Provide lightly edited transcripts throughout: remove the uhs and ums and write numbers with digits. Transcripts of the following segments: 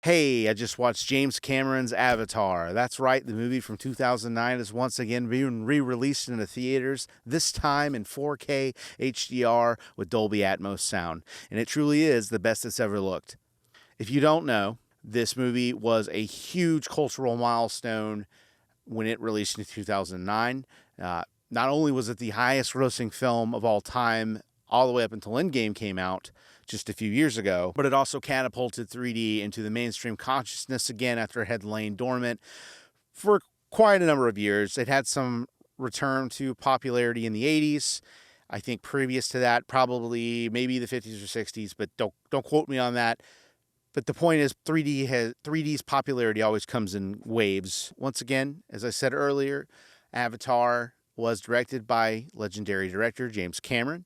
Hey, I just watched James Cameron's Avatar. That's right, the movie from 2009 is once again being re-released into theaters, this time in 4K HDR with Dolby Atmos sound. And it truly is the best it's ever looked. If you don't know, this movie was a huge cultural milestone when it released in 2009. Not only was it the highest grossing film of all time, all the way up until Endgame came out just a few years ago, but it also catapulted 3D into the mainstream consciousness again after it had lain dormant for quite a number of years. It had some return to popularity in the 80s. I think previous to that, probably maybe the 50s or 60s, but don't quote me on that. But the point is 3D's popularity always comes in waves. Once again, as I said earlier, Avatar was directed by legendary director James Cameron.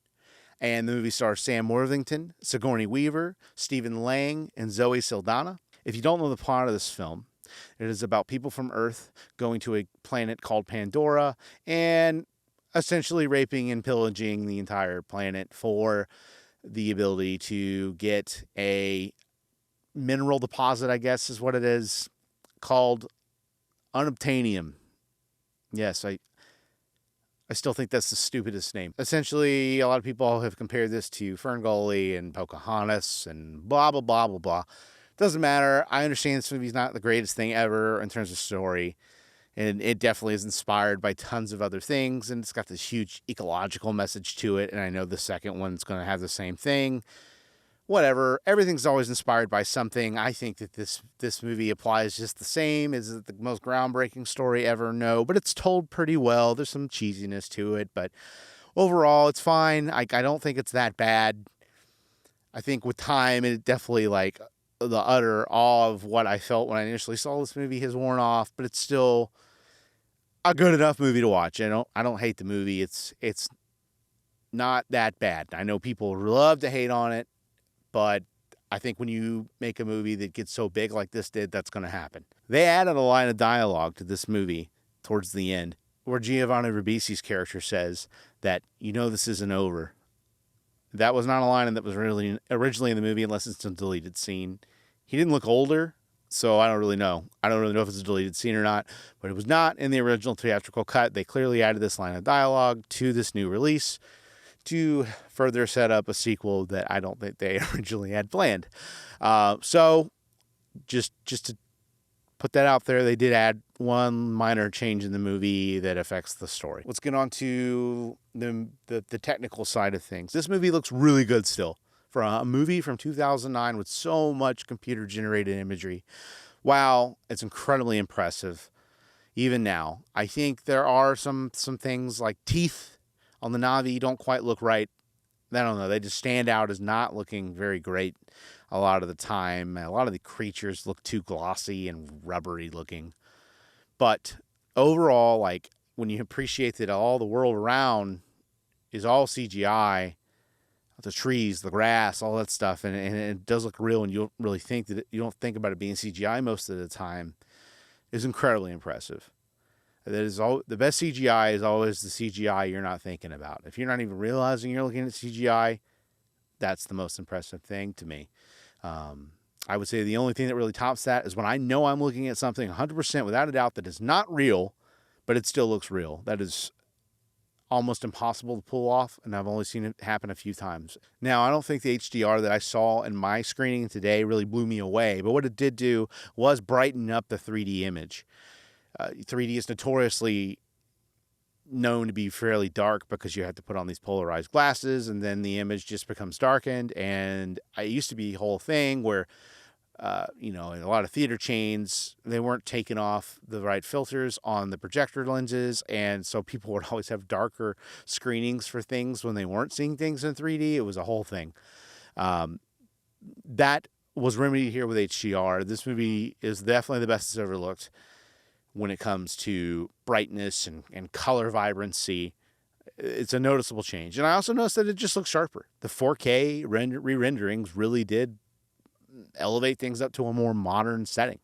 And the movie stars Sam Worthington, Sigourney Weaver, Stephen Lang, and Zoe Saldana. If you don't know the plot of this film, it is about people from Earth going to a planet called Pandora and essentially raping and pillaging the entire planet for the ability to get a mineral deposit, I guess is what it is, called unobtainium. Yes, I still think that's the stupidest name. Essentially, a lot of people have compared this to Ferngully and Pocahontas and blah, blah, blah, blah, blah. Doesn't matter. I understand this movie's not the greatest thing ever in terms of story. And it definitely is inspired by tons of other things. And it's got this huge ecological message to it. And I know the second one's going to have the same thing. Whatever. Everything's always inspired by something. I think that this movie applies just the same. Is it the most groundbreaking story ever? No, but it's told pretty well. There's some cheesiness to it, but overall, it's fine. I don't think it's that bad. I think with time, it definitely, like, the utter awe of what I felt when I initially saw this movie has worn off, but it's still a good enough movie to watch. I don't hate the movie. It's not that bad. I know people love to hate on it, but I think when you make a movie that gets so big like this did, that's going to happen. They added a line of dialogue to this movie towards the end where Giovanni Ribisi's character says that, this isn't over. That was not a line that was really originally in the movie unless it's a deleted scene. He didn't look older, so I don't really know. I don't really know if it's a deleted scene or not, but it was not in the original theatrical cut. They clearly added this line of dialogue to this new release to further set up a sequel that I don't think they originally had planned. So just to put that out there, they did add one minor change in the movie that affects the story. Let's get on to the technical side of things. This movie looks really good still. For a movie from 2009 with so much computer-generated imagery, wow, it's incredibly impressive. Even now, I think there are some things like teeth on the Na'vi don't quite look right. I don't know. They just stand out as not looking very great a lot of the time. A lot of the creatures look too glossy and rubbery looking. But overall, like, when you appreciate that all the world around is all CGI, the trees, the grass, all that stuff, and it does look real, and you don't really think that you don't think about it being CGI most of the time, is incredibly impressive. That is all. The best CGI is always the CGI you're not thinking about. If you're not even realizing you're looking at CGI, that's the most impressive thing to me. I would say the only thing that really tops that is when I know I'm looking at something 100% without a doubt that is not real, but it still looks real. That is almost impossible to pull off, and I've only seen it happen a few times. Now, I don't think the HDR that I saw in my screening today really blew me away, but what it did do was brighten up the 3D image. 3D is notoriously known to be fairly dark because you have to put on these polarized glasses, and then the image just becomes darkened. And it used to be a whole thing where, in a lot of theater chains, they weren't taking off the right filters on the projector lenses, and so people would always have darker screenings for things when they weren't seeing things in 3D. It was a whole thing. That was remedied here with HDR. This movie is definitely the best it's ever looked when it comes to brightness and color vibrancy. It's a noticeable change. And I also noticed that it just looks sharper. The 4K re-renderings really did elevate things up to a more modern setting.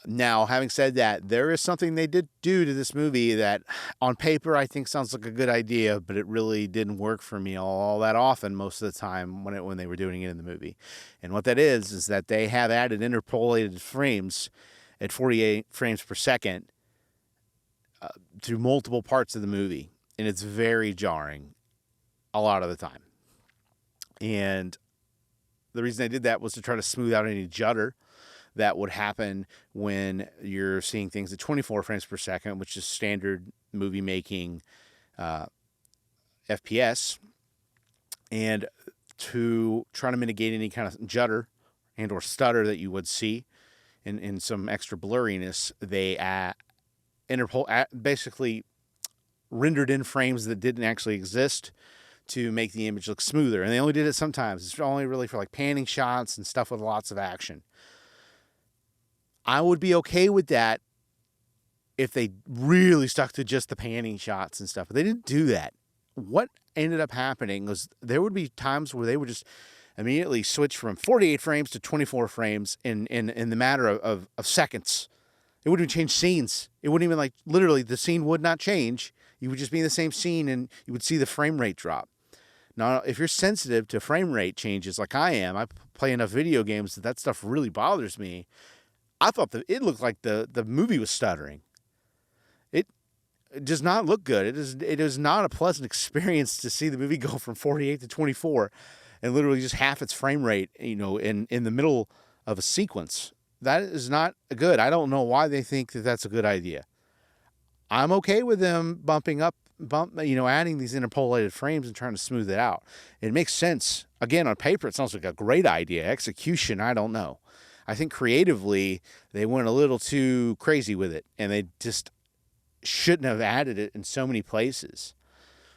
Now, having said that, there is something they did do to this movie that on paper I think sounds like a good idea, but it really didn't work for me all that often most of the time when they were doing it in the movie. And what that is that they have added interpolated frames at 48 frames per second through multiple parts of the movie. And it's very jarring a lot of the time. And the reason they did that was to try to smooth out any judder that would happen when you're seeing things at 24 frames per second, which is standard movie making FPS, and to try to mitigate any kind of judder and or stutter that you would see in some extra blurriness, they basically rendered in frames that didn't actually exist to make the image look smoother. And they only did it sometimes. It's only really for like panning shots and stuff with lots of action. I would be okay with that if they really stuck to just the panning shots and stuff, but they didn't do that. What ended up happening was there would be times where they would just immediately switch from 48 frames to 24 frames in the matter of seconds. It wouldn't even change scenes. It wouldn't even, like, literally the scene would not change. You would just be in the same scene and you would see the frame rate drop. Now, if you're sensitive to frame rate changes like I am, I play enough video games that stuff really bothers me. I thought that it looked like the movie was stuttering. It does not look good. It is not a pleasant experience to see the movie go from 48 to 24 and literally just half its frame rate, in the middle of a sequence. That is not good. I don't know why they think that that's a good idea. I'm okay with them adding these interpolated frames and trying to smooth it out. It makes sense. Again, on paper, it sounds like a great idea. Execution, I don't know. I think creatively, they went a little too crazy with it, and they just shouldn't have added it in so many places.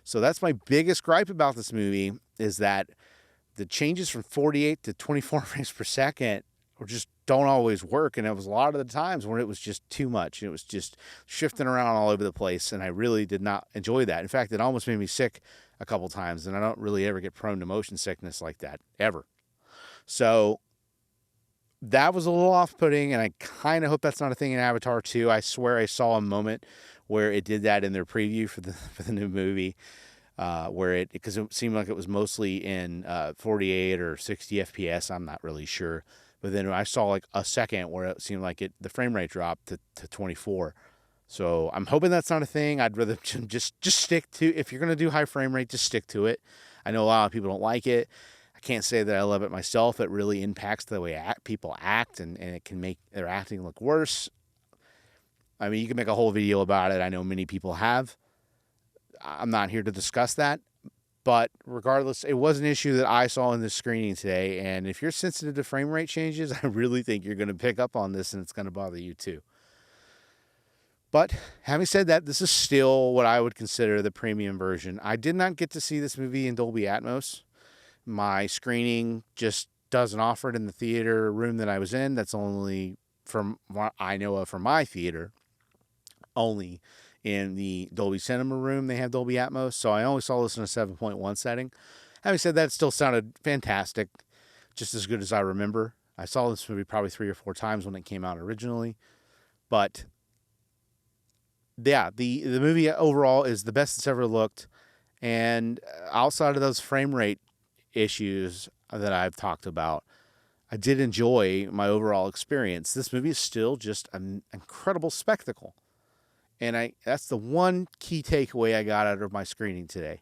So that's my biggest gripe about this movie, is that the changes from 48 to 24 frames per second just don't always work, and it was a lot of the times when it was just too much. It was just shifting around all over the place, and I really did not enjoy that. In fact, it almost made me sick a couple times, and I don't really ever get prone to motion sickness like that, ever. So that was a little off-putting, and I kind of hope that's not a thing in Avatar 2. I swear I saw a moment where it did that in their preview for the new movie, because it seemed like it was mostly in 48 or 60 FPS. I'm not really sure. But then I saw like a second where it seemed like the frame rate dropped to 24. So I'm hoping that's not a thing. I'd rather just stick to, if you're going to do high frame rate, just stick to it. I know a lot of people don't like it. I can't say that I love it myself. It really impacts the way people act, and it can make their acting look worse. I mean, you can make a whole video about it. I know many people have. I'm not here to discuss that. But regardless, it was an issue that I saw in the screening today. And if you're sensitive to frame rate changes, I really think you're going to pick up on this, and it's going to bother you too. But having said that, this is still what I would consider the premium version. I did not get to see this movie in Dolby Atmos. My screening just doesn't offer it in the theater room that I was in. That's only, from what I know of, from my theater, only in the Dolby Cinema room they have Dolby Atmos. So I only saw this in a 7.1 setting. Having said that, it still sounded fantastic, just as good as I remember. I saw this movie probably 3 or 4 times when it came out originally. But yeah, the movie overall is the best it's ever looked. And outside of those frame rate issues that I've talked about, I did enjoy my overall experience. This movie is still just an incredible spectacle. And that's the one key takeaway I got out of my screening today,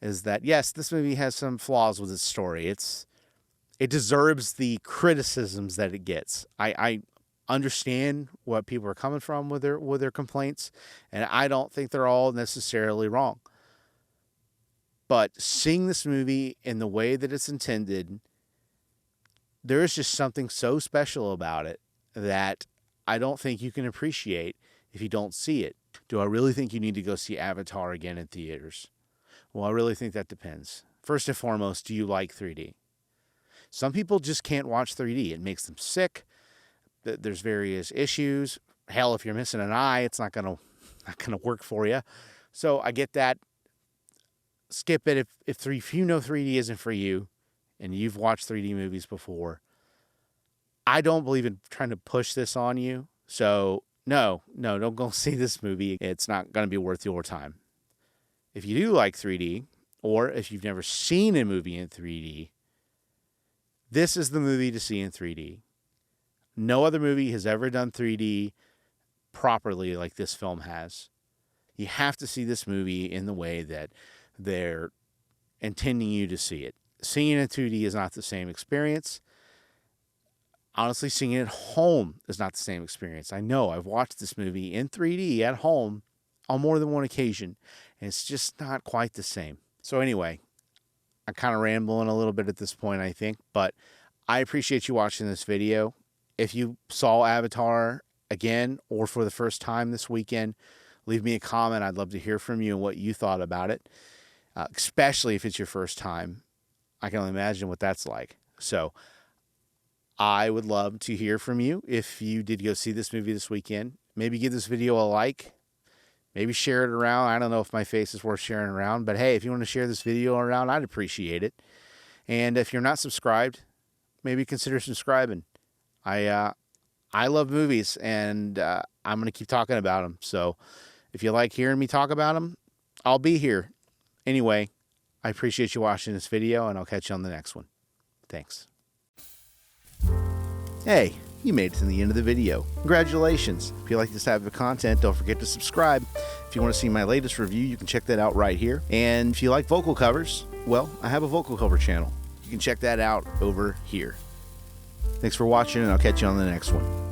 is that, yes, this movie has some flaws with its story. It deserves the criticisms that it gets. I understand what people are coming from with their complaints, and I don't think they're all necessarily wrong. But seeing this movie in the way that it's intended, there is just something so special about it that I don't think you can appreciate if you don't see it. Do I really think you need to go see Avatar again in theaters? Well, I really think that depends. First and foremost, do you like 3D? Some people just can't watch 3D. It makes them sick. There's various issues. Hell, if you're missing an eye, it's not gonna work for you. So I get that. Skip it if you know 3D isn't for you, and you've watched 3D movies before. I don't believe in trying to push this on you. So no, don't go see this movie. It's not going to be worth your time. If you do like 3D, or if you've never seen a movie in 3D, this is the movie to see in 3D. No other movie has ever done 3D properly like this film has. You have to see this movie in the way that they're intending you to see it. Seeing it in 2D is not the same experience. Honestly, seeing it at home is not the same experience. I know I've watched this movie in 3D at home on more than one occasion, and it's just not quite the same. So anyway, I'm kind of rambling a little bit at this point, I think, but I appreciate you watching this video. If you saw Avatar again or for the first time this weekend, leave me a comment. I'd love to hear from you and what you thought about it, especially if it's your first time. I can only imagine what that's like. So I would love to hear from you if you did go see this movie this weekend. Maybe give this video a like. Maybe share it around. I don't know if my face is worth sharing around, but hey, if you want to share this video around, I'd appreciate it. And if you're not subscribed, maybe consider subscribing. I love movies, and I'm going to keep talking about them. So if you like hearing me talk about them, I'll be here. Anyway, I appreciate you watching this video, and I'll catch you on the next one. Thanks. Hey, you made it to the end of the video. Congratulations. If you like this type of content, don't forget to subscribe. If you want to see my latest review, you can check that out right here. And if you like vocal covers, well, I have a vocal cover channel. You can check that out over here. Thanks for watching, and I'll catch you on the next one.